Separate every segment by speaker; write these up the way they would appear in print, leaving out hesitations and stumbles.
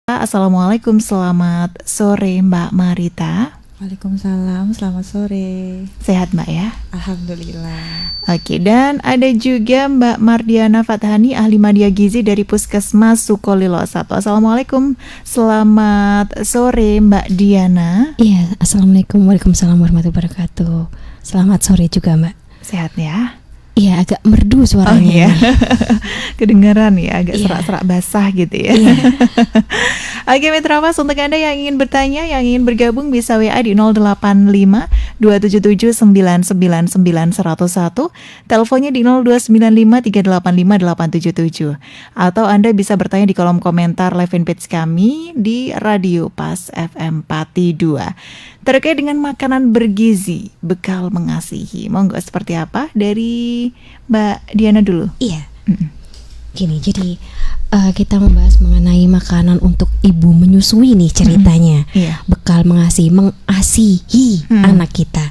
Speaker 1: Assalamualaikum, selamat sore Mbak Marita.
Speaker 2: Waalaikumsalam, selamat sore.
Speaker 1: Sehat Mbak ya?
Speaker 2: Alhamdulillah.
Speaker 1: Oke, dan ada juga Mbak Mardiana Fathani, ahli media gizi dari Puskesmas Sukolilo 1. Assalamualaikum, selamat sore Mbak Diana.
Speaker 3: Iya, assalamualaikum, waalaikumsalam warahmatullahi wabarakatuh. Selamat sore juga Mbak.
Speaker 1: Sehat ya?
Speaker 3: Iya, agak merdu suaranya.
Speaker 1: Oh iya, kedengaran ya, agak
Speaker 3: Iya.
Speaker 1: serak-serak basah gitu ya.
Speaker 3: Iya.
Speaker 1: Oke Mitra Mas, untuk Anda yang ingin bertanya, yang ingin bergabung bisa WA di 085 277 999 101, teleponnya di 0295 385 877, atau Anda bisa bertanya di kolom komentar live fanpage kami di Radio Pas FM Pati 2 terkait dengan makanan bergizi, bekal mengasihi. Monggo, seperti apa dari Mbak Diana dulu?
Speaker 3: Iya. Gini, jadi kita membahas mengenai makanan untuk ibu menyusui nih ceritanya.
Speaker 1: Iya.
Speaker 3: Bekal mengasihi anak kita.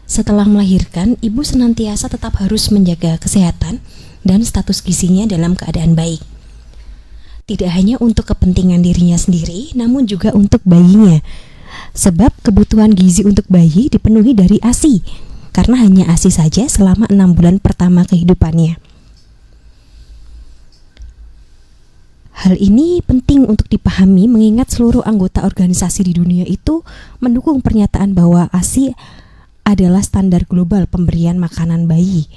Speaker 3: Setelah melahirkan, ibu senantiasa tetap harus menjaga kesehatan dan status gizinya dalam keadaan baik. Tidak hanya untuk kepentingan dirinya sendiri, namun juga untuk bayinya. Sebab kebutuhan gizi untuk bayi dipenuhi dari ASI, karena hanya ASI saja selama 6 bulan pertama kehidupannya. Hal ini penting untuk dipahami mengingat seluruh anggota organisasi di dunia itu mendukung pernyataan bahwa ASI adalah standar global pemberian makanan bayi.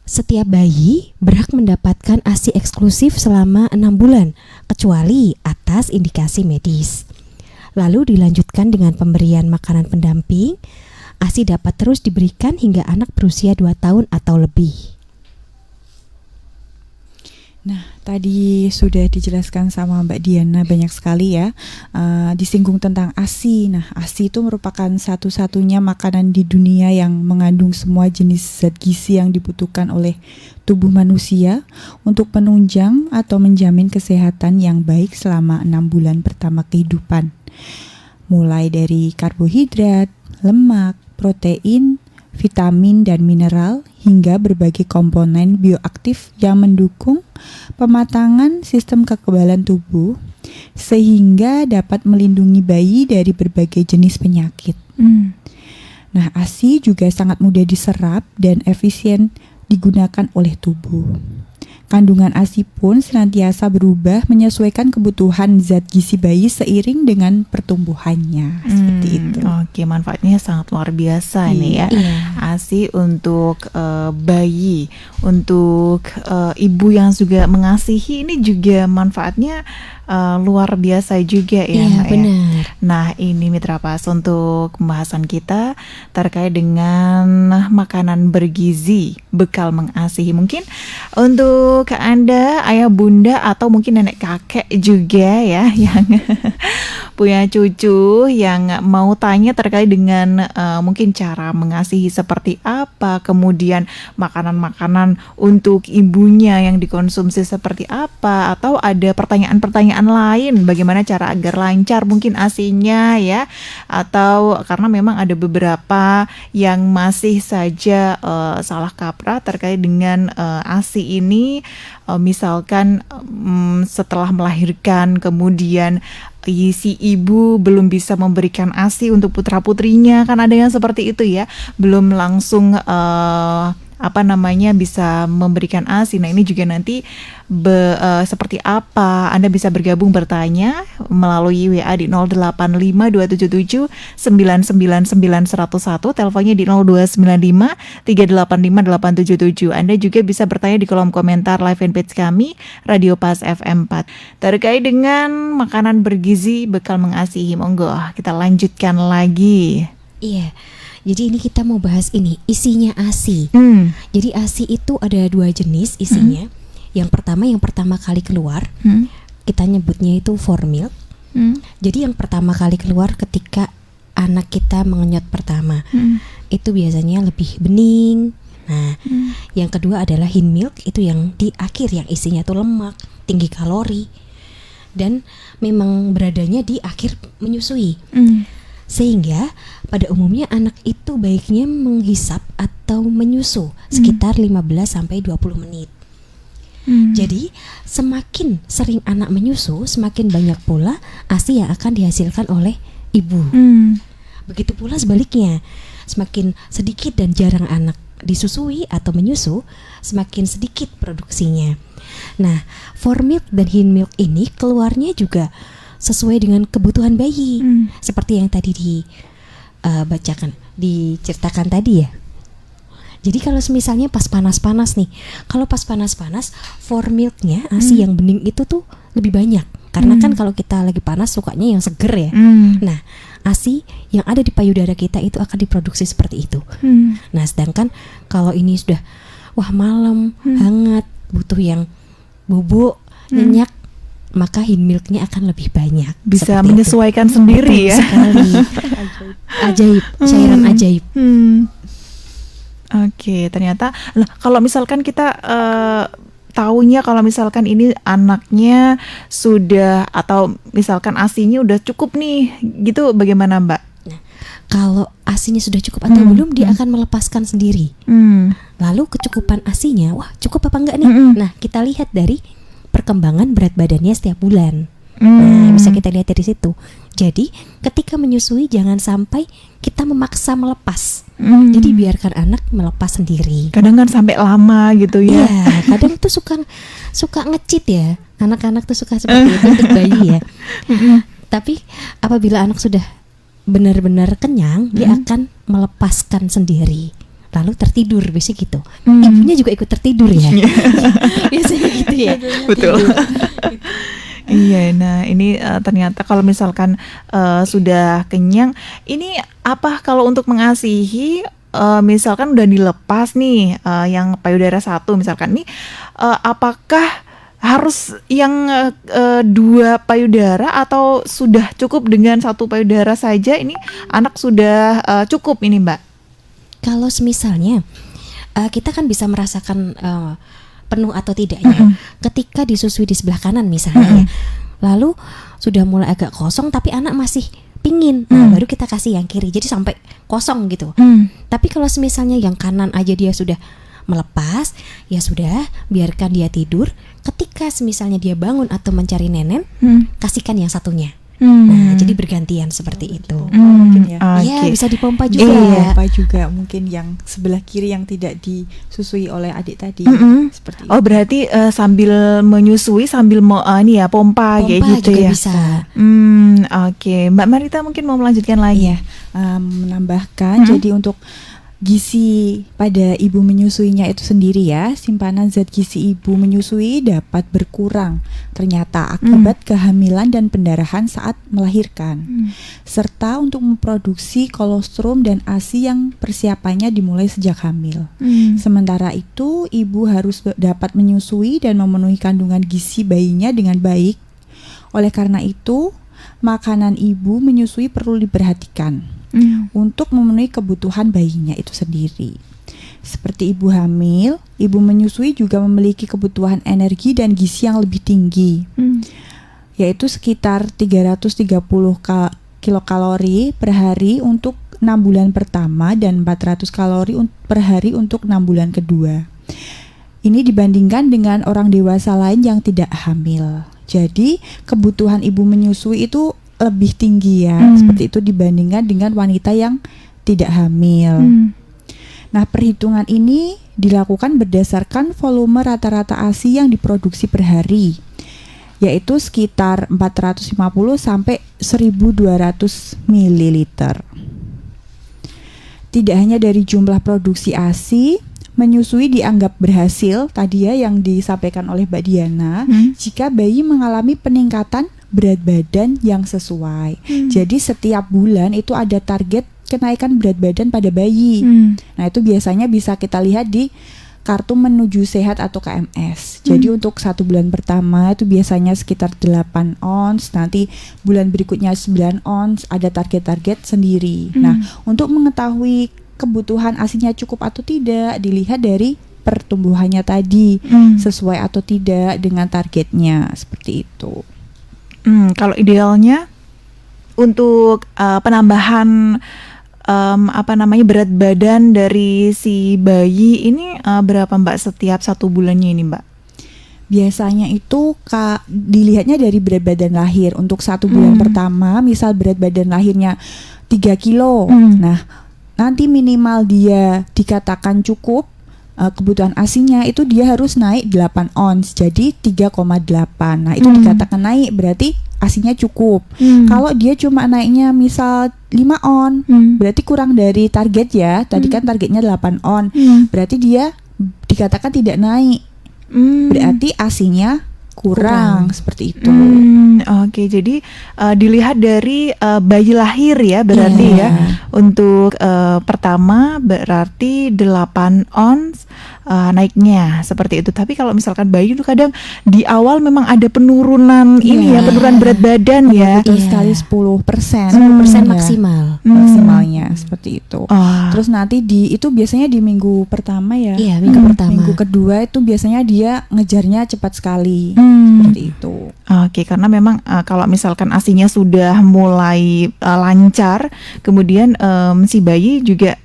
Speaker 3: Setiap bayi berhak mendapatkan ASI eksklusif selama 6 bulan, kecuali atas indikasi medis. Lalu dilanjutkan dengan pemberian makanan pendamping. ASI dapat terus diberikan hingga anak berusia 2 tahun atau lebih.
Speaker 2: Nah, tadi sudah dijelaskan sama Mbak Diana banyak sekali ya, disinggung tentang ASI. Nah, ASI itu merupakan satu-satunya makanan di dunia yang mengandung semua jenis zat gizi yang dibutuhkan oleh tubuh manusia untuk penunjang atau menjamin kesehatan yang baik selama 6 bulan pertama kehidupan. Mulai dari karbohidrat, lemak, protein, vitamin dan mineral, hingga berbagai komponen bioaktif yang mendukung pematangan sistem kekebalan tubuh sehingga dapat melindungi bayi dari berbagai jenis penyakit. Nah, ASI juga sangat mudah diserap dan efisien digunakan oleh tubuh. Kandungan ASI pun senantiasa berubah menyesuaikan kebutuhan zat gizi bayi seiring dengan pertumbuhannya. Seperti itu.
Speaker 1: Oke, manfaatnya sangat luar biasa ini ya.
Speaker 3: Iya.
Speaker 1: ASI untuk bayi, untuk ibu yang juga mengasihi, ini juga manfaatnya luar biasa juga ya,
Speaker 3: Iya,
Speaker 1: Mbak ya.
Speaker 3: benar.
Speaker 1: Nah, ini Mitra Pas untuk pembahasan kita terkait dengan makanan bergizi, bekal mengasihi. Mungkin untuk Anda, ayah bunda atau mungkin nenek kakek juga ya yang punya cucu yang mau tanya terkait dengan mungkin cara mengasihi seperti apa, kemudian makanan-makanan untuk ibunya yang dikonsumsi seperti apa, atau ada pertanyaan-pertanyaan lain bagaimana cara agar lancar mungkin ASI-nya ya, atau karena memang ada beberapa yang masih saja salah kaprah terkait dengan ASI ini. Misalkan setelah melahirkan kemudian si ibu belum bisa memberikan ASI untuk putra-putrinya, kan ada yang seperti itu ya, belum langsung bisa memberikan ASI. Nah, ini juga nanti seperti apa Anda bisa bergabung bertanya melalui WA di 085 277 999 101, teleponnya di 0295 385 877. Anda juga bisa bertanya di kolom komentar live fanpage kami Radio Pas FM 4 terkait dengan makanan bergizi, bekal mengasihi. Monggo kita lanjutkan lagi.
Speaker 3: Iya. Jadi ini kita mau bahas ini, isinya ASI. Jadi ASI itu ada 2 jenis isinya. Yang pertama kali keluar, kita nyebutnya itu formil. Jadi yang pertama kali keluar ketika anak kita mengenyot pertama, itu biasanya lebih bening. Nah, yang kedua adalah hin milk, itu yang di akhir, yang isinya tuh lemak, tinggi kalori, dan memang beradanya di akhir menyusui. Sehingga pada umumnya anak itu baiknya menghisap atau menyusu sekitar 15-20 menit. Jadi semakin sering anak menyusu, semakin banyak pula ASI yang akan dihasilkan oleh ibu. Begitu pula sebaliknya, semakin sedikit dan jarang anak disusui atau menyusu, semakin sedikit produksinya. Nah, formilk dan hinmilk ini keluarnya juga sesuai dengan kebutuhan bayi, seperti yang tadi diceritakan tadi ya. Jadi kalau misalnya pas panas-panas nih, kalau pas panas-panas formilknya ASI yang bening itu tuh lebih banyak, karena kan kalau kita lagi panas sukanya yang seger ya. Nah, ASI yang ada di payudara kita itu akan diproduksi seperti itu. Nah, sedangkan kalau ini sudah malam hangat, butuh yang bubuk, nyenyak, maka hinmilknya akan lebih banyak.
Speaker 1: Bisa menyesuaikan
Speaker 3: itu.
Speaker 1: sendiri.
Speaker 3: Betul
Speaker 1: ya.
Speaker 3: sekali. Ajaib, cairan ajaib.
Speaker 1: Oke, ternyata kalau misalkan kita taunya kalau misalkan ini anaknya sudah atau misalkan ASINya udah cukup nih, gitu bagaimana Mbak?
Speaker 3: Nah, kalau ASINya sudah cukup atau belum, dia akan melepaskan sendiri. Lalu kecukupan ASINya, cukup apa enggak nih? Nah, kita lihat dari perkembangan berat badannya setiap bulan. Nah, bisa kita lihat dari situ. Jadi, ketika menyusui jangan sampai kita memaksa melepas. Jadi biarkan anak melepas sendiri.
Speaker 1: Kadang kan sampai lama gitu ya.
Speaker 3: Iya, kadang tuh suka ngecit ya. Anak-anak tuh suka seperti itu untuk bayi ya. Tapi apabila anak sudah benar-benar kenyang, dia akan melepaskan sendiri. Lalu tertidur, biasanya gitu. Ibunya juga ikut tertidur ya. Biasanya gitu ya.
Speaker 1: Betul. Iya, nah ini ternyata kalau misalkan sudah kenyang, ini apa kalau untuk mengasihi, misalkan udah dilepas nih yang payudara 1 misalkan nih, apakah harus yang 2 payudara atau sudah cukup dengan 1 payudara saja? Ini anak sudah cukup ini Mbak?
Speaker 3: Kalau misalnya kita kan bisa merasakan penuh atau tidaknya ketika disusui di sebelah kanan misalnya ya. Lalu sudah mulai agak kosong tapi anak masih pingin, nah baru kita kasih yang kiri, jadi sampai kosong gitu. Tapi kalau misalnya yang kanan aja dia sudah melepas, ya sudah, biarkan dia tidur. Ketika misalnya dia bangun atau mencari nenen, kasihkan yang satunya. Nah, jadi bergantian seperti itu.
Speaker 2: Mungkin ya.
Speaker 3: Iya, bisa dipompa juga.
Speaker 2: Pompa juga mungkin yang sebelah kiri yang tidak disusui oleh adik tadi. Seperti itu.
Speaker 1: Oh, berarti sambil menyusui sambil mau pompa kayak gitu
Speaker 3: juga
Speaker 1: ya.
Speaker 3: Bisa.
Speaker 1: Oke. Mbak Marita mungkin mau melanjutkan lagi.
Speaker 2: Iya, menambahkan jadi untuk gizi pada ibu menyusuinya itu sendiri ya, simpanan zat gizi ibu menyusui dapat berkurang ternyata akibat kehamilan dan pendarahan saat melahirkan, serta untuk memproduksi kolostrum dan ASI yang persiapannya dimulai sejak hamil. Sementara itu ibu harus dapat menyusui dan memenuhi kandungan gizi bayinya dengan baik. Oleh karena itu makanan ibu menyusui perlu diperhatikan untuk memenuhi kebutuhan bayinya itu sendiri. Seperti ibu hamil, ibu menyusui juga memiliki kebutuhan energi dan gizi yang lebih tinggi, yaitu sekitar 330 kilokalori per hari untuk 6 bulan pertama dan 400 kalori per hari untuk 6 bulan kedua. Ini dibandingkan dengan orang dewasa lain yang tidak hamil. Jadi kebutuhan ibu menyusui itu lebih tinggi ya, seperti itu dibandingkan dengan wanita yang tidak hamil. Nah, perhitungan ini dilakukan berdasarkan volume rata-rata ASI yang diproduksi per hari, yaitu sekitar 450 sampai 1200 ml. Tidak hanya dari jumlah produksi ASI, menyusui dianggap berhasil tadi ya yang disampaikan oleh Mbak Diana, jika bayi mengalami peningkatan berat badan yang sesuai. Jadi setiap bulan itu ada target kenaikan berat badan pada bayi. Nah, itu biasanya bisa kita lihat di kartu menuju sehat atau KMS. Jadi untuk 1 bulan pertama itu biasanya sekitar 8 ons, nanti bulan berikutnya 9 ons, ada target-target sendiri. Nah, untuk mengetahui kebutuhan ASINya cukup atau tidak dilihat dari pertumbuhannya tadi, sesuai atau tidak dengan targetnya, seperti itu.
Speaker 1: Kalau idealnya untuk penambahan berat badan dari si bayi ini berapa Mbak setiap 1 bulannya ini Mbak?
Speaker 2: biasanya itu dilihatnya dari berat badan lahir. Untuk 1 bulan pertama, misal berat badan lahirnya 3 kilo. Nah, nanti minimal dia dikatakan cukup, kebutuhan ASINya itu dia harus naik 8 ons, jadi 3,8. Nah, itu dikatakan naik, berarti ASINya cukup. Kalau dia cuma naiknya misal 5 on, berarti kurang dari target ya. Tadi kan targetnya 8 on. Berarti dia dikatakan tidak naik. Berarti ASINya kurang seperti itu.
Speaker 1: Oke, jadi dilihat dari bayi lahir ya berarti ya. Untuk pertama berarti 8 ons naiknya seperti itu. Tapi kalau misalkan bayi itu kadang di awal memang ada penurunan penurunan berat badan ya.
Speaker 2: Betul sekali, 10%.
Speaker 3: 10% maksimal.
Speaker 2: Maksimalnya seperti itu. Terus nanti itu biasanya di minggu pertama ya.
Speaker 3: Iya, minggu pertama.
Speaker 2: Minggu kedua itu biasanya dia ngejarnya cepat sekali. Seperti itu.
Speaker 1: Oke, karena memang kalau misalkan ASINya sudah mulai lancar, kemudian si bayi juga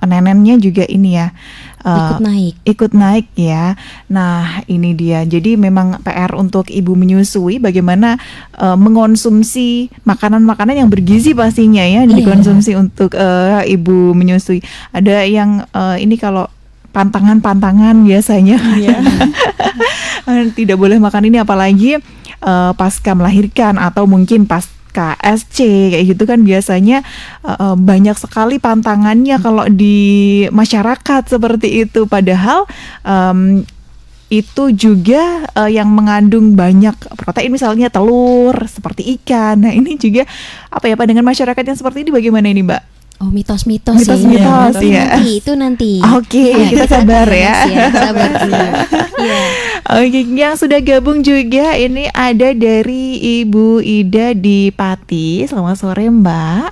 Speaker 1: nenennya juga ikut naik ya. Nah, ini dia. Jadi memang PR untuk ibu menyusui bagaimana mengonsumsi makanan-makanan yang bergizi pastinya ya dikonsumsi untuk ibu menyusui. Ada yang ini kalau pantangan biasanya tidak boleh makan ini, apalagi pasca melahirkan atau mungkin pas KSC kayak gitu kan biasanya banyak sekali pantangannya kalau di masyarakat seperti itu. Padahal itu juga yang mengandung banyak protein, misalnya telur seperti ikan. Nah, ini juga dengan masyarakat yang seperti ini bagaimana ini, Mbak?
Speaker 3: Oh, mitos-mitos
Speaker 1: ya.
Speaker 3: Itu nanti.
Speaker 1: Oke, kita sabar ya.
Speaker 3: Sabar dulu. Ya.
Speaker 1: Oke, yang sudah gabung juga ini ada dari Ibu Ida di Pati. Selamat sore, Mbak.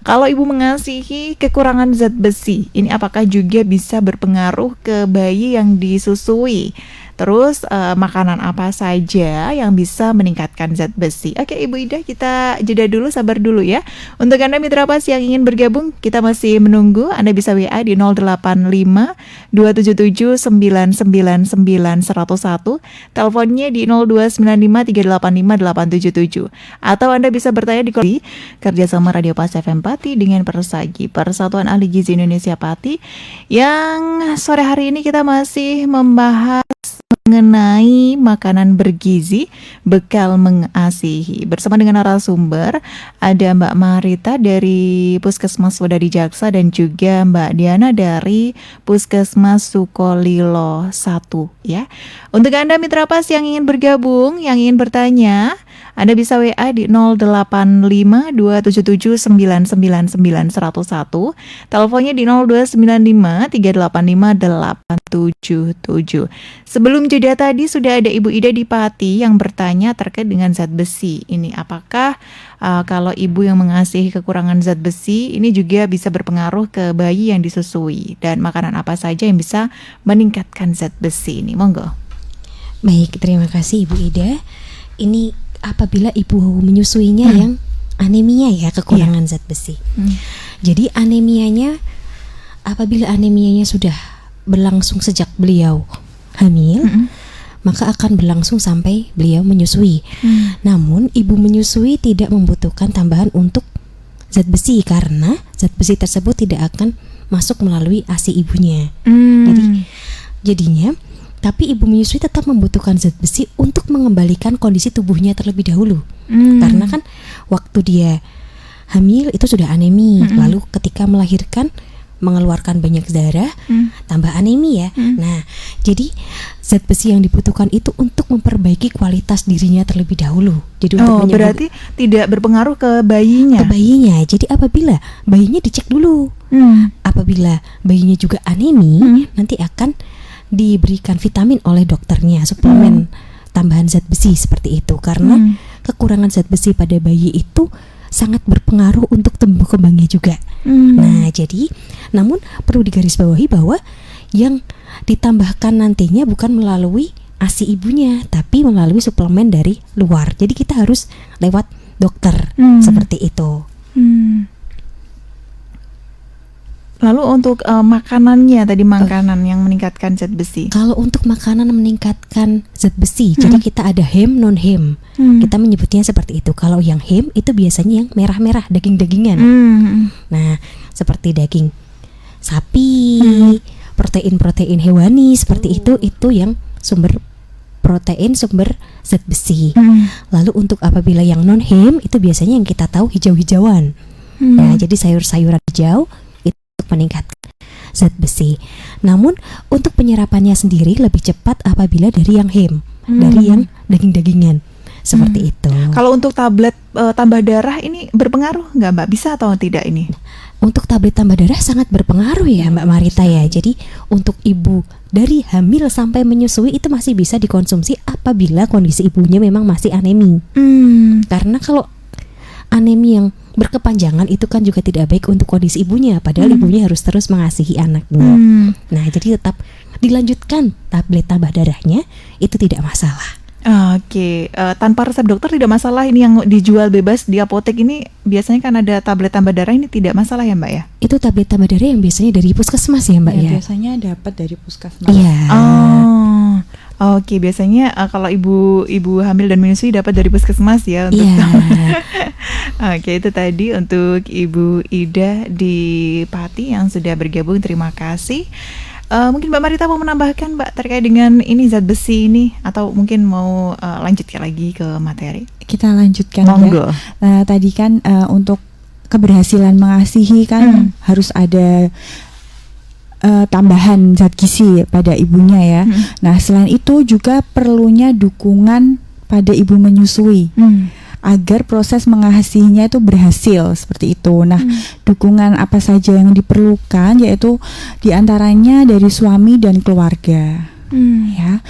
Speaker 1: Kalau ibu mengasihi kekurangan zat besi, ini apakah juga bisa berpengaruh ke bayi yang disusui? Terus makanan apa saja yang bisa meningkatkan zat besi? Oke, Ibu Ida, kita jeda dulu, sabar dulu ya. Untuk Anda Mitra Pas yang ingin bergabung, kita masih menunggu. Anda bisa WA di 085 277 999 101, teleponnya di 0295 385 877. Atau Anda bisa bertanya di kerjasama Radio Pas FM Pati dengan Persagi, Persatuan Ahli Gizi Indonesia Pati, yang sore hari ini kita masih membahas mengenai makanan bergizi bekal mengasihi. Bersama dengan narasumber ada Mbak Marita dari Puskesmas Wedadi Jaksa dan juga Mbak Diana dari Puskesmas Sukolilo 1 ya. Untuk Anda Mitra Pas yang ingin bergabung, yang ingin bertanya, Anda bisa WA di 085 277 999 101, teleponnya di 0295 385 877. Sebelum jeda tadi sudah ada Ibu Ida di Pati yang bertanya terkait dengan zat besi. Ini apakah kalau ibu yang mengasihi kekurangan zat besi ini juga bisa berpengaruh ke bayi yang disusui, dan makanan apa saja yang bisa meningkatkan zat besi ini? Monggo.
Speaker 3: Baik, terima kasih Ibu Ida. Ini apabila ibu menyusuinya yang anemia ya, kekurangan zat besi. Jadi apabila anemianya sudah berlangsung sejak beliau hamil, maka akan berlangsung sampai beliau menyusui. Namun ibu menyusui tidak membutuhkan tambahan untuk zat besi karena zat besi tersebut tidak akan masuk melalui ASI ibunya. Jadinya tapi ibu menyusui tetap membutuhkan zat besi untuk mengembalikan kondisi tubuhnya terlebih dahulu. Karena kan waktu dia hamil itu sudah anemi, lalu ketika melahirkan mengeluarkan banyak darah, tambah anemi ya. Nah, jadi zat besi yang dibutuhkan itu untuk memperbaiki kualitas dirinya terlebih dahulu. Jadi untuk
Speaker 1: berarti tidak berpengaruh ke bayinya.
Speaker 3: Jadi apabila bayinya dicek dulu, apabila bayinya juga anemi, nanti akan diberikan vitamin oleh dokternya, suplemen tambahan zat besi seperti itu. Karena kekurangan zat besi pada bayi itu sangat berpengaruh untuk tumbuh kembangnya juga. Nah, jadi namun perlu digarisbawahi bahwa yang ditambahkan nantinya bukan melalui ASI ibunya, tapi melalui suplemen dari luar. Jadi kita harus lewat dokter seperti itu.
Speaker 1: Lalu untuk makanannya tadi, makanan yang meningkatkan zat besi.
Speaker 3: Kalau untuk makanan meningkatkan zat besi, jadi kita ada hem, non hem. Kita menyebutnya seperti itu. Kalau yang hem itu biasanya yang merah-merah, daging-dagingan. Nah, seperti daging sapi, protein-protein hewani seperti itu yang sumber protein, sumber zat besi. Lalu untuk apabila yang non hem itu biasanya yang kita tahu hijau-hijauan. Nah, jadi sayur-sayuran hijau itu untuk meningkatkan zat besi. Namun untuk penyerapannya sendiri lebih cepat apabila dari yang hem, dari yang daging-dagingan. Seperti itu.
Speaker 1: Kalau untuk tablet tambah darah ini berpengaruh nggak Mbak? Bisa atau tidak ini?
Speaker 3: Untuk tablet tambah darah sangat berpengaruh ya Mbak Marita ya. Jadi untuk ibu dari hamil sampai menyusui itu masih bisa dikonsumsi apabila kondisi ibunya memang masih anemi. Karena kalau anemi yang berkepanjangan itu kan juga tidak baik untuk kondisi ibunya. Padahal ibunya harus terus mengasihi anaknya. Nah, jadi tetap dilanjutkan tablet tambah darahnya itu tidak masalah.
Speaker 1: Oke, tanpa resep dokter tidak masalah. Ini yang dijual bebas di apotek ini biasanya kan ada tablet tambah darah, ini tidak masalah ya Mbak ya?
Speaker 3: Itu tablet tambah darah yang biasanya dari puskesmas ya Mbak ya?
Speaker 2: Biasanya dapat dari puskesmas.
Speaker 3: Iya.
Speaker 1: Oke, biasanya kalau ibu hamil dan menyusui dapat dari puskesmas ya untuk. Oke, itu tadi untuk Ibu Ida di Pati yang sudah bergabung. Terima kasih. Mungkin Mbak Marita mau menambahkan Mbak terkait dengan ini zat besi ini, atau mungkin mau lanjutkan lagi ke materi?
Speaker 2: Kita lanjutkan
Speaker 1: Monggo.
Speaker 2: ya. Tadi kan untuk keberhasilan mengasihi kan harus ada tambahan zat gizi pada ibunya ya. Nah, selain itu juga perlunya dukungan pada ibu menyusui. Agar proses mengasihinya itu berhasil seperti itu. Nah, dukungan apa saja yang diperlukan yaitu diantaranya dari suami dan keluarga. Ya,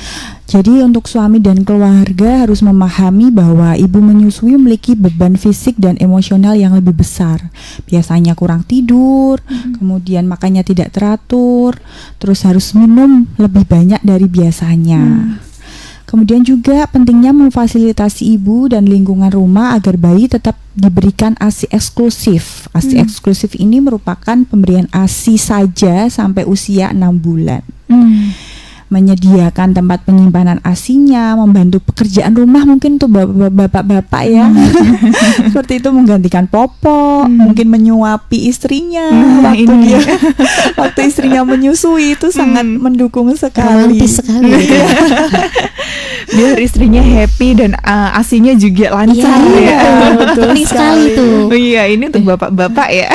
Speaker 2: jadi untuk suami dan keluarga harus memahami bahwa ibu menyusui memiliki beban fisik dan emosional yang lebih besar. Biasanya kurang tidur, kemudian makannya tidak teratur, terus harus minum lebih banyak dari biasanya. Kemudian juga pentingnya memfasilitasi ibu dan lingkungan rumah agar bayi tetap diberikan ASI eksklusif. ASI eksklusif ini merupakan pemberian ASI saja sampai usia 6 bulan. Menyediakan tempat penyimpanan ASINya, membantu pekerjaan rumah mungkin untuk bapak-bapak ya. Seperti itu, menggantikan popok, mungkin menyuapi istrinya waktu istrinya menyusui, itu sangat mendukung sekali.
Speaker 3: Romantis sekali ya.
Speaker 1: Biar istrinya happy dan ASINya juga lancar ya.
Speaker 3: Penting sekali tuh.
Speaker 1: Iya, ini untuk bapak-bapak ya.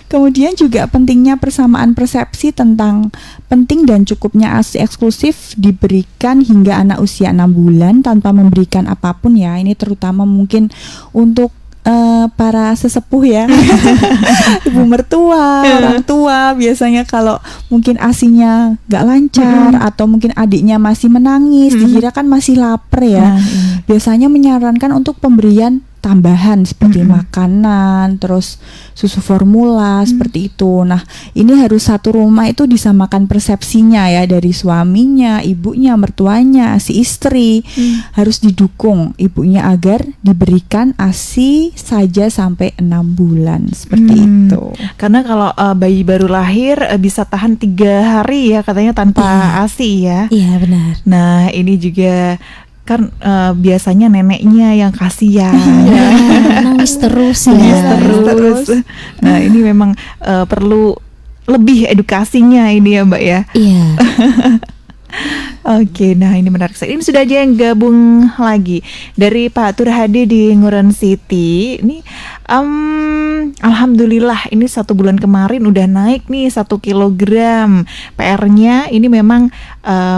Speaker 2: Kemudian juga pentingnya persamaan persepsi tentang penting dan cukupnya ASI eksklusif diberikan hingga anak usia 6 bulan tanpa memberikan apapun ya. Ini terutama mungkin untuk para sesepuh ya. Ibu mertua, orang tua biasanya kalau mungkin ASINya gak lancar atau mungkin adiknya masih menangis, dikira kan masih lapar ya. Biasanya menyarankan untuk pemberian tambahan seperti makanan, terus susu formula seperti itu. Nah, ini harus satu rumah itu disamakan persepsinya ya, dari suaminya, ibunya, mertuanya, si istri. Harus didukung ibunya agar diberikan ASI saja sampai 6 bulan seperti itu.
Speaker 1: Karena kalau bayi baru lahir bisa tahan 3 hari ya katanya tanpa ASI ya.
Speaker 3: Iya, benar.
Speaker 1: Nah, ini juga kan biasanya neneknya yang kasihan
Speaker 3: nangis terus ya.
Speaker 1: Nangis terus. Nah, ini memang perlu lebih edukasinya ini ya Mbak ya.
Speaker 3: Iya.
Speaker 1: Oke, nah ini menarik sekali. Ini sudah aja yang gabung lagi dari Pak Turhadi di Nguren City. Ini alhamdulillah ini 1 bulan kemarin udah naik nih 1 kilogram. PR-nya ini memang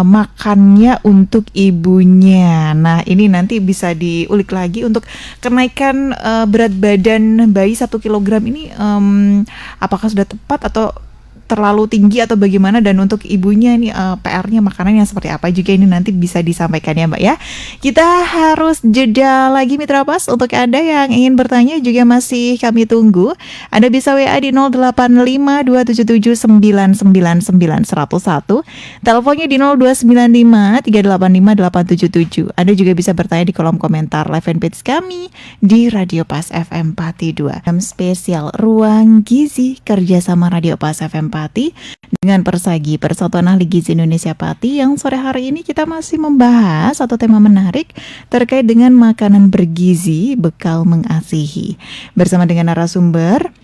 Speaker 1: makannya untuk ibunya. Nah, ini nanti bisa diulik lagi untuk kenaikan berat badan bayi 1 kilogram ini apakah sudah tepat atau terlalu tinggi atau bagaimana, dan untuk ibunya ini PR-nya makanan yang seperti apa juga ini nanti bisa disampaikan ya Mbak ya. Kita harus jeda lagi Mitra Pas. Untuk Anda yang ingin bertanya juga masih kami tunggu. Anda bisa WA di 085277999901. Teleponnya di 0295385877. Anda juga bisa bertanya di kolom komentar live fanpage kami di Radio Pas FM Pati 2. Spesial Ruang Gizi kerjasama Radio Pas FM Pati dengan Persagi, Persatuan Ahli Gizi Indonesia Pati, yang sore hari ini kita masih membahas satu tema menarik terkait dengan makanan bergizi bekal mengasihi. Bersama dengan narasumber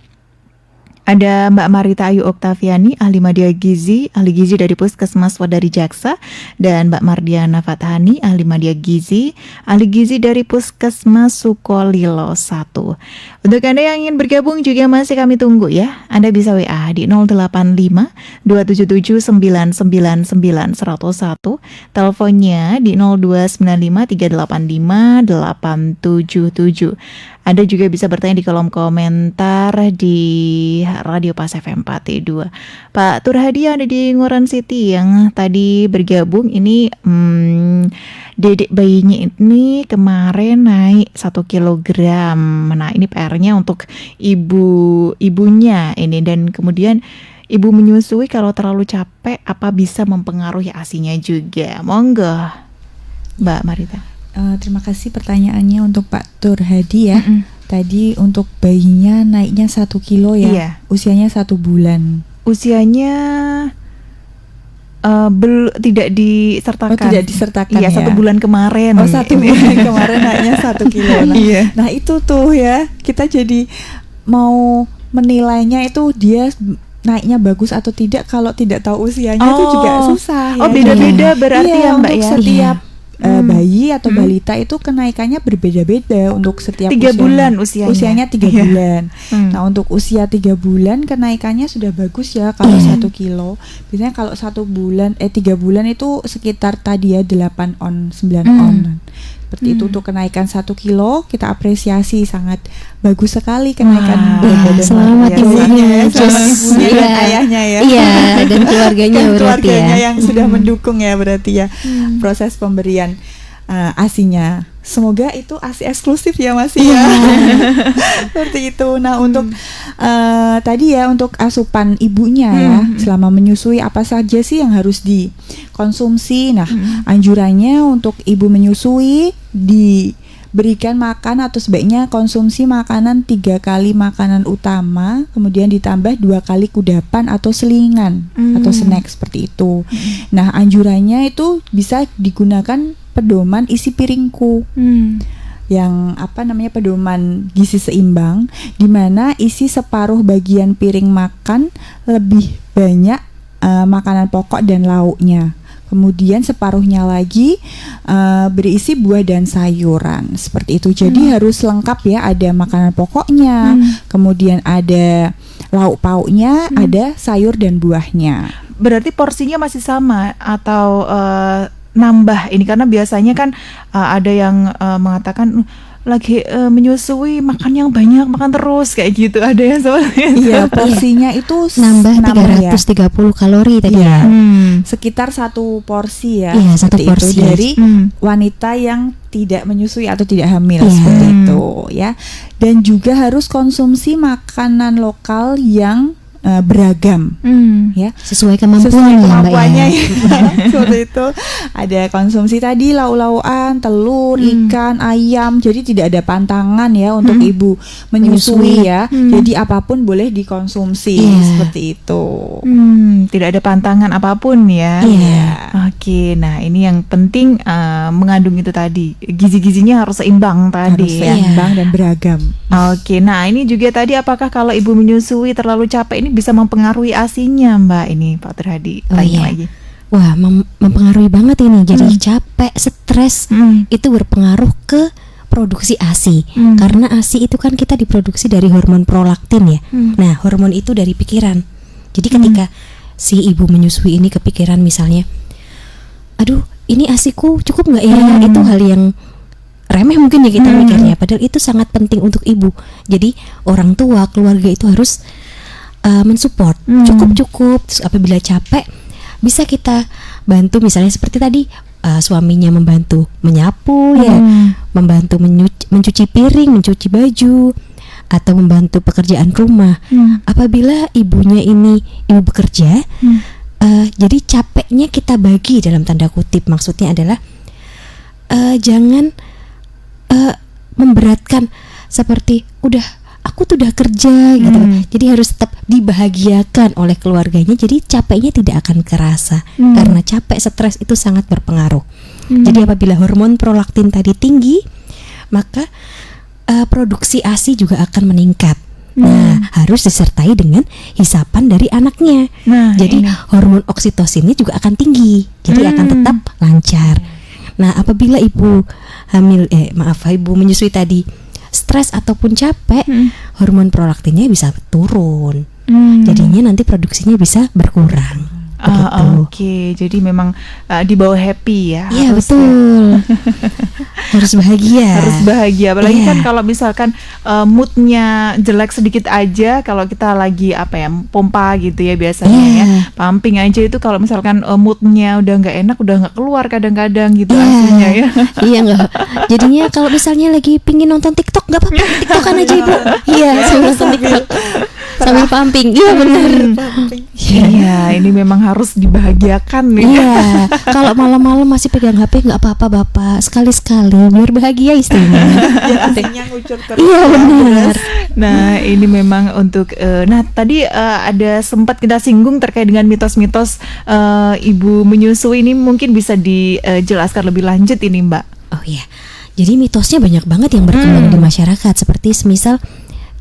Speaker 1: ada Mbak Marita Ayu Oktaviani, ahli media gizi, ahli gizi dari Puskesmas Wadari Jaksa, dan Mbak Mardiana Fathani, ahli media gizi, ahli gizi dari Puskesmas Sukolilo 1. Untuk Anda yang ingin bergabung juga masih kami tunggu ya. Anda bisa WA di 085 277 999 101, teleponnya di 0295 385 877. Anda juga bisa bertanya di kolom komentar di Radio Pas FM Pati 2. Pak Turhadi ada di Nguran City yang tadi bergabung ini, dedek bayinya ini kemarin naik 1 kilogram. Nah ini PR-nya untuk ibunya ini, dan kemudian ibu menyusui kalau terlalu capek apa bisa mempengaruhi ASI-nya juga. Monggo Mbak Marita.
Speaker 2: Terima kasih pertanyaannya untuk Pak Turhadi ya. Tadi untuk bayinya naiknya 1 kilo ya.
Speaker 1: Iya.
Speaker 2: Usianya 1 bulan.
Speaker 1: Usianya tidak disertakan.
Speaker 2: Oh, tidak disertakan
Speaker 1: iya,
Speaker 2: ya.
Speaker 1: 1 bulan kemarin.
Speaker 2: Oh, 1 bulan kemarin naiknya 1 kilo. Nah,
Speaker 1: Iya.
Speaker 2: nah itu tuh ya, kita jadi mau menilainya itu dia naiknya bagus atau tidak kalau tidak tahu usianya itu juga susah ya.
Speaker 1: Oh, beda-beda berarti
Speaker 2: iya,
Speaker 1: ya Mbak
Speaker 2: untuk
Speaker 1: ya.
Speaker 2: setiap bayi atau balita itu kenaikannya berbeda-beda untuk setiap
Speaker 1: 3 bulan usianya.
Speaker 2: 3 bulan. Nah untuk usia 3 bulan kenaikannya sudah bagus ya kalau 1 kilo. Biasanya kalau 1 bulan 3 bulan itu sekitar tadi ya 8 on 9 on. Seperti itu untuk kenaikan 1 kilo kita apresiasi, sangat bagus sekali kenaikan berat badan.
Speaker 3: Selamat ibunya,
Speaker 2: selamat ibunya dan ayahnya ya.
Speaker 3: Iya, dan keluarganya
Speaker 2: Dan
Speaker 3: berarti
Speaker 2: keluarganya
Speaker 3: ya.
Speaker 2: yang sudah mendukung ya berarti ya proses pemberian ASI-nya. Semoga itu ASI eksklusif ya Mas ya. Seperti itu. Nah untuk tadi ya untuk asupan ibunya ya selama menyusui apa saja sih yang harus dikonsumsi. Nah anjurannya untuk ibu menyusui diberikan makan atau sebaiknya konsumsi makanan 3 kali makanan utama, kemudian ditambah 2 kali kudapan atau selingan atau snack seperti itu. Nah anjurannya itu bisa digunakan pedoman isi piringku, yang pedoman gizi seimbang, di mana isi separuh bagian piring makan lebih banyak makanan pokok dan lauknya. Kemudian separuhnya lagi berisi buah dan sayuran seperti itu. Jadi harus lengkap ya, ada makanan pokoknya, kemudian ada lauk pauknya, ada sayur dan buahnya.
Speaker 1: Berarti porsinya masih sama atau nambah ini, karena biasanya kan ada yang mengatakan lagi menyusui makan yang banyak, makan terus kayak gitu, ada yang seperti itu.
Speaker 2: Iya, porsinya itu
Speaker 3: nambah 330 kalori tadi ya.
Speaker 2: Sekitar 1 porsi ya.
Speaker 3: Iya, 1 porsi
Speaker 2: itu dari wanita yang tidak menyusui atau tidak hamil seperti itu ya. Dan juga harus konsumsi makanan lokal yang beragam ya,
Speaker 3: sesuai kemampuannya
Speaker 2: ya. Seperti itu. Ada konsumsi tadi lauk-laukan, telur, ikan, ayam. Jadi tidak ada pantangan ya untuk ibu menyusui ya. Jadi apapun boleh dikonsumsi seperti itu.
Speaker 1: Tidak ada pantangan apapun ya. Oke, nah ini yang penting mengandung itu tadi, gizi-gizinya harus seimbang tadi.
Speaker 2: Harus seimbang dan beragam.
Speaker 1: Oke, nah ini juga tadi apakah kalau ibu menyusui terlalu capek ini bisa mempengaruhi ASI-nya Mbak? Ini Pak Turhadi tanya lagi.
Speaker 3: Wah, mempengaruhi banget ini. Jadi capek, stres itu berpengaruh ke produksi ASI. Karena ASI itu kan kita diproduksi dari hormon prolaktin ya. Nah, hormon itu dari pikiran. Jadi ketika si ibu menyusui ini kepikiran misalnya, aduh ini ASIku cukup nggak ya? Itu hal yang remeh mungkin ya kita mikirnya. Padahal itu sangat penting untuk ibu. Jadi orang tua, keluarga itu harus mensupport, cukup. Terus apabila capek bisa kita bantu, misalnya seperti tadi suaminya membantu menyapu ya, membantu mencuci piring, mencuci baju, atau membantu pekerjaan rumah. Apabila ibunya ini ibu bekerja, jadi capeknya kita bagi dalam tanda kutip. Maksudnya adalah jangan memberatkan seperti aku tuh udah kerja gitu. Jadi harus tetap dibahagiakan oleh keluarganya. Jadi capeknya tidak akan kerasa karena capek, stres itu sangat berpengaruh. Jadi apabila hormon prolaktin tadi tinggi, maka produksi ASI juga akan meningkat. Nah, harus disertai dengan hisapan dari anaknya. Jadi hormon oksitosinnya juga akan tinggi. Jadi akan tetap lancar. Nah, apabila ibu ibu menyusui tadi stres ataupun capek, hormon prolaktinnya bisa turun. Jadinya nanti produksinya bisa berkurang.
Speaker 1: Oke, jadi memang dibawa happy ya.
Speaker 3: Iya, betul. Harus bahagia.
Speaker 1: Harus bahagia. Apalagi kan kalau misalkan moodnya jelek sedikit aja, kalau kita lagi pompa gitu ya biasanya ya, pumping aja itu kalau misalkan moodnya udah nggak enak, udah nggak keluar kadang-kadang gitu aslinya ya.
Speaker 3: Iya nggak. Jadinya kalau misalnya lagi pingin nonton TikTok, nggak apa-apa, TikTokan aja ibu. Iya, sambil nonton TikTok sambil pumping. Iya benar.
Speaker 1: Iya, ini memang harus dibahagiakan nih.
Speaker 3: Iya, kalau malam-malam masih pegang HP nggak apa-apa bapak, sekali-sekali biar bahagia istrinya.
Speaker 2: Aslinya ngucur terus.
Speaker 3: Iya benar.
Speaker 1: Nah ini memang untuk tadi ada sempat kita singgung terkait dengan mitos-mitos ibu menyusui, ini mungkin bisa dijelaskan lebih lanjut ini Mbak.
Speaker 3: Oh iya, jadi mitosnya banyak banget yang berkembang di masyarakat, seperti semisal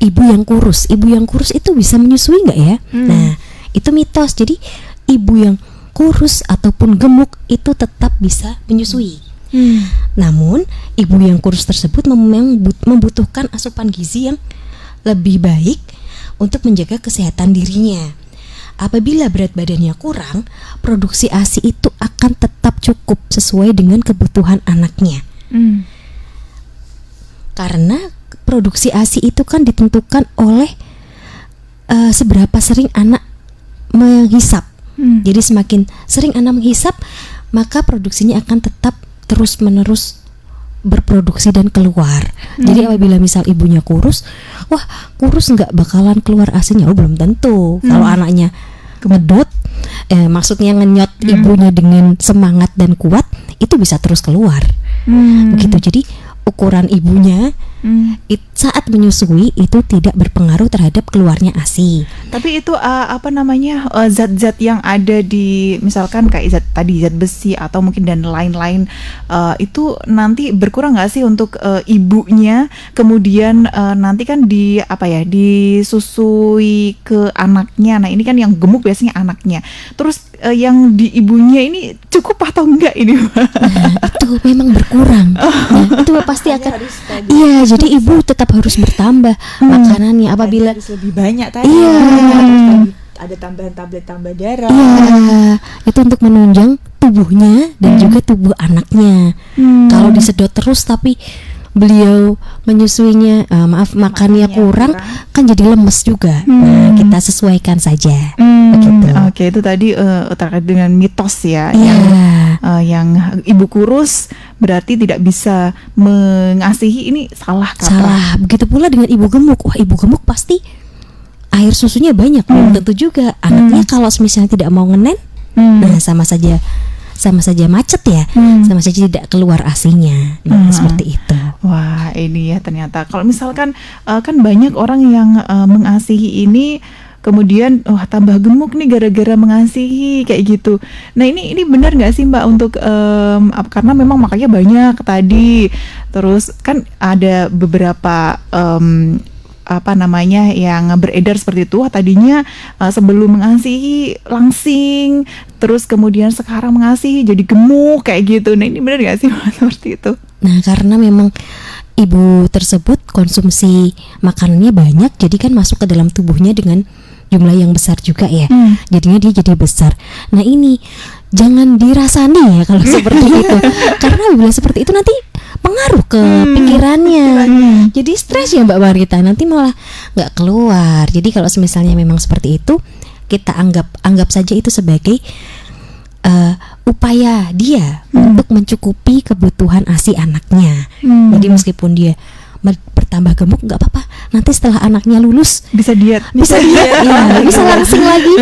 Speaker 3: ibu yang kurus itu bisa menyusui nggak ya? Nah itu mitos. Jadi ibu yang kurus ataupun gemuk itu tetap bisa menyusui. Namun ibu yang kurus tersebut memang membutuhkan asupan gizi yang lebih baik untuk menjaga kesehatan dirinya. Apabila berat badannya kurang, produksi ASI itu akan tetap cukup sesuai dengan kebutuhan anaknya. Karena produksi ASI itu kan ditentukan oleh seberapa sering anak menghisap. Jadi semakin sering anak menghisap, maka produksinya akan tetap terus-menerus berproduksi dan keluar. Jadi apabila misal ibunya kurus, kurus nggak bakalan keluar ASInya. Belum tentu. Kalau anaknya ngedot, maksudnya ngenyot ibunya dengan semangat dan kuat, itu bisa terus keluar. Begitu. Jadi ukuran ibunya saat menyusui itu tidak berpengaruh terhadap keluarnya ASI.
Speaker 1: Tapi itu zat-zat yang ada di misalkan kayak zat besi atau mungkin dan lain-lain, itu nanti berkurang nggak sih untuk ibunya, kemudian nanti kan disusui ke anaknya. Nah ini kan yang gemuk biasanya anaknya, terus yang di ibunya ini cukup atau enggak ini?
Speaker 3: Itu memang berkurang. Itu pasti akan. Iya, jadi ibu tetap harus bertambah makanannya apabila
Speaker 2: harus lebih banyak tadi.
Speaker 3: Iya.
Speaker 2: Ada tambahan tablet tambah darah.
Speaker 3: Iya, itu untuk menunjang tubuhnya dan juga tubuh anaknya. Kalau disedot terus tapi beliau menyusuinya makannya kurang, kan jadi lemes juga. Nah, kita sesuaikan saja. Begitu.
Speaker 1: Oke, itu tadi terkait dengan mitos ya, yang ibu kurus berarti tidak bisa mengasihi, ini salah kaprah.
Speaker 3: Salah. Begitu pula dengan ibu gemuk. Ibu gemuk pasti air susunya banyak. Belum tentu juga anaknya kalau misalnya tidak mau ngenen, nah sama saja macet ya, sama saja tidak keluar ASInya. Seperti itu.
Speaker 1: Wah, ini ya ternyata kalau misalkan kan banyak orang yang mengasihi ini kemudian tambah gemuk nih gara-gara mengasihi kayak gitu. Nah ini benar nggak sih Mbak untuk karena memang makanya banyak tadi, terus kan ada beberapa yang beredar seperti itu, tadinya sebelum mengasihi langsing, terus kemudian sekarang mengasihi jadi gemuk kayak gitu. Nah ini benar nggak sih seperti itu?
Speaker 3: Nah karena memang ibu tersebut konsumsi makanannya banyak, jadi kan masuk ke dalam tubuhnya dengan jumlah yang besar juga ya. Jadinya dia jadi besar. Nah ini jangan dirasani ya kalau seperti itu, karena bila seperti itu nanti pengaruh ke pikirannya. Jadi stres ya Mbak Marita, nanti malah nggak keluar. Jadi kalau misalnya memang seperti itu, kita anggap saja itu sebagai upaya dia untuk mencukupi kebutuhan ASI anaknya. Jadi meskipun dia bertambah gemuk nggak apa-apa, nanti setelah anaknya lulus
Speaker 1: bisa diet
Speaker 3: ya, bisa langsing lagi.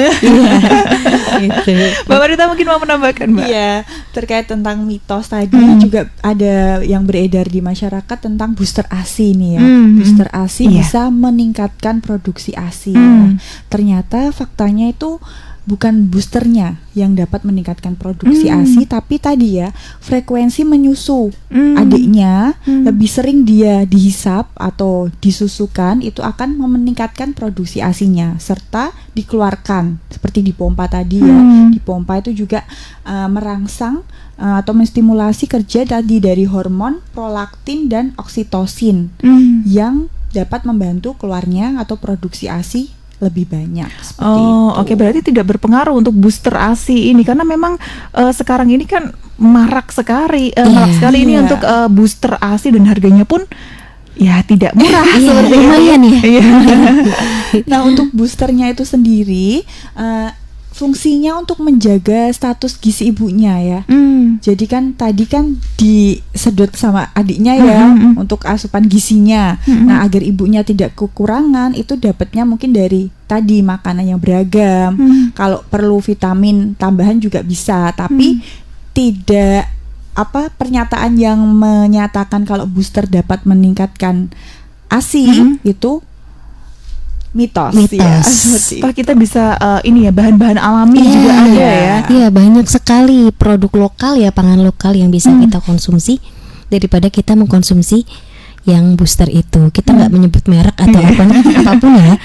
Speaker 1: Gitu. Mbak Marita mungkin mau menambahkan, Mbak?
Speaker 2: Iya, terkait tentang mitos tadi juga ada yang beredar di masyarakat tentang booster ASI nih ya. Booster ASI bisa meningkatkan produksi ASI. Nah, ternyata faktanya itu bukan boosternya yang dapat meningkatkan produksi ASI, tapi tadi ya frekuensi menyusu adiknya lebih sering dia dihisap atau disusukan, itu akan meningkatkan produksi ASInya serta dikeluarkan seperti dipompa tadi ya. Dipompa itu juga merangsang atau menstimulasi kerja tadi dari hormon prolaktin dan oksitosin yang dapat membantu keluarnya atau produksi ASI lebih banyak.
Speaker 1: Oke, berarti tidak berpengaruh untuk booster ASI ini karena memang sekarang ini kan marak sekali ini untuk booster ASI dan harganya pun ya tidak murah seperti
Speaker 3: lumayan ya.
Speaker 2: Nah, untuk boosternya itu sendiri fungsinya untuk menjaga status gizi ibunya ya. Jadi kan tadi kan disedot sama adiknya ya untuk asupan gizinya. Nah, agar ibunya tidak kekurangan, itu dapatnya mungkin dari tadi makanan yang beragam. Kalau perlu vitamin tambahan juga bisa, tapi tidak pernyataan yang menyatakan kalau booster dapat meningkatkan ASI itu mitos. Ya,
Speaker 1: Toh kita bisa ini ya, bahan-bahan alami juga ada ya.
Speaker 3: Iya, banyak sekali produk lokal ya, pangan lokal yang bisa kita konsumsi daripada kita mengkonsumsi yang booster itu. Kita nggak menyebut merek atau apapun ya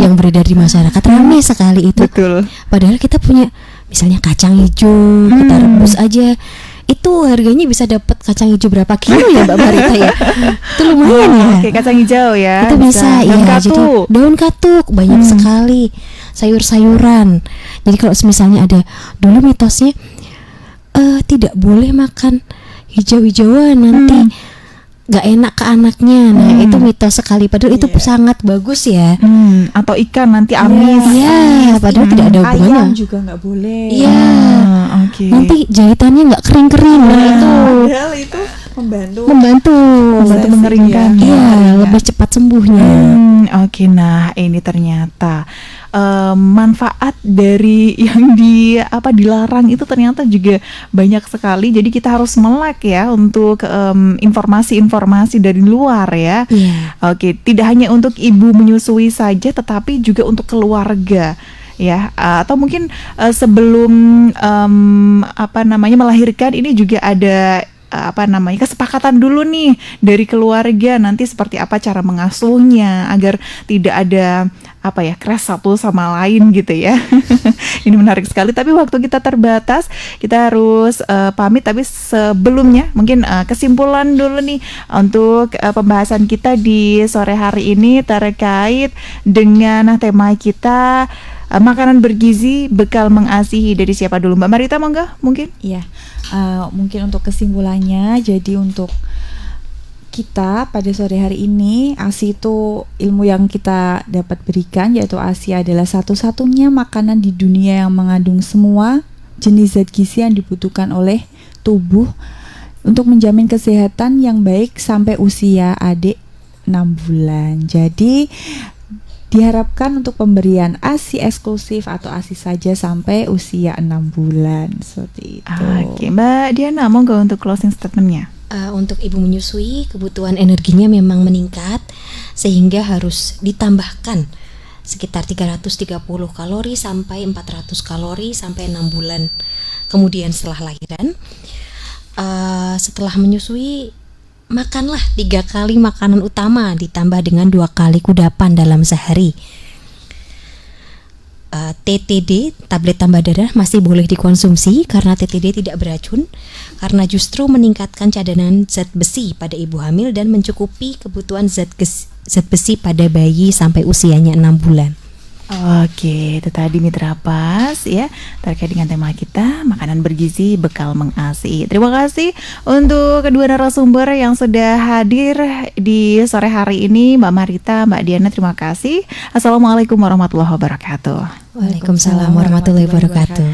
Speaker 3: yang beredar di masyarakat, ramai sekali itu.
Speaker 1: Betul.
Speaker 3: Padahal kita punya misalnya kacang hijau, kita rebus aja itu harganya bisa dapat kacang hijau berapa kilo ya Mbak Marita ya? Itu lumayan ya.
Speaker 1: Oke, kacang hijau ya.
Speaker 3: Itu bisa ya. Jadi daun katuk banyak sekali, sayur-sayuran. Jadi kalau misalnya ada dulu mitosnya tidak boleh makan hijau-hijauan nanti nggak enak ke anaknya. Nah, itu mitos sekali. Padahal itu sangat bagus ya.
Speaker 1: Atau ikan nanti amis.
Speaker 3: Iya, padahal tidak ada hubungannya.
Speaker 2: Ayam juga nggak boleh.
Speaker 3: Iya. Nanti jahitannya nggak kering-kering. Nah, itu.
Speaker 2: Padahal itu membantu
Speaker 1: mengeringkan.
Speaker 3: Iya, lebih cepat sembuhnya.
Speaker 1: Oke, nah ini ternyata manfaat dari yang dilarang itu ternyata juga banyak sekali. Jadi kita harus melek ya untuk informasi-informasi dari luar ya. Oke, tidak hanya untuk ibu menyusui saja, tetapi juga untuk keluarga ya, atau mungkin sebelum melahirkan ini juga ada kesepakatan dulu nih dari keluarga nanti seperti apa cara mengasuhnya agar tidak ada crash satu sama lain gitu ya. Ini menarik sekali, tapi waktu kita terbatas, kita harus pamit. Tapi sebelumnya mungkin kesimpulan dulu nih untuk pembahasan kita di sore hari ini terkait dengan tema kita makanan bergizi bekal mengasihi. Dari siapa dulu, Mbak Marita monggo mungkin?
Speaker 2: Iya. Mungkin untuk kesimpulannya, jadi untuk kita pada sore hari ini, ASI itu ilmu yang kita dapat berikan, yaitu ASI adalah satu-satunya makanan di dunia yang mengandung semua jenis zat gizi yang dibutuhkan oleh tubuh untuk menjamin kesehatan yang baik sampai usia adik 6 bulan. Jadi diharapkan untuk pemberian ASI eksklusif atau ASI saja sampai usia 6 bulan seperti itu.
Speaker 1: Oke, Mbak Diana, monggo untuk closing statementnya.
Speaker 3: Untuk ibu menyusui, kebutuhan energinya memang meningkat sehingga harus ditambahkan sekitar 330 kalori sampai 400 kalori sampai 6 bulan kemudian setelah lahiran. Setelah menyusui, makanlah 3 kali makanan utama ditambah dengan 2 kali kudapan dalam sehari. TTD, tablet tambah darah, masih boleh dikonsumsi karena TTD tidak beracun, karena justru meningkatkan cadangan zat besi pada ibu hamil dan mencukupi kebutuhan zat besi pada bayi sampai usianya 6 bulan.
Speaker 1: Oke, itu tadi Mitra Pas ya, terkait dengan tema kita makanan bergizi bekal mengasihi. Terima kasih untuk kedua narasumber yang sudah hadir di sore hari ini, Mbak Marita, Mbak Diana, terima kasih. Assalamualaikum warahmatullahi wabarakatuh.
Speaker 3: Waalaikumsalam warahmatullahi wabarakatuh.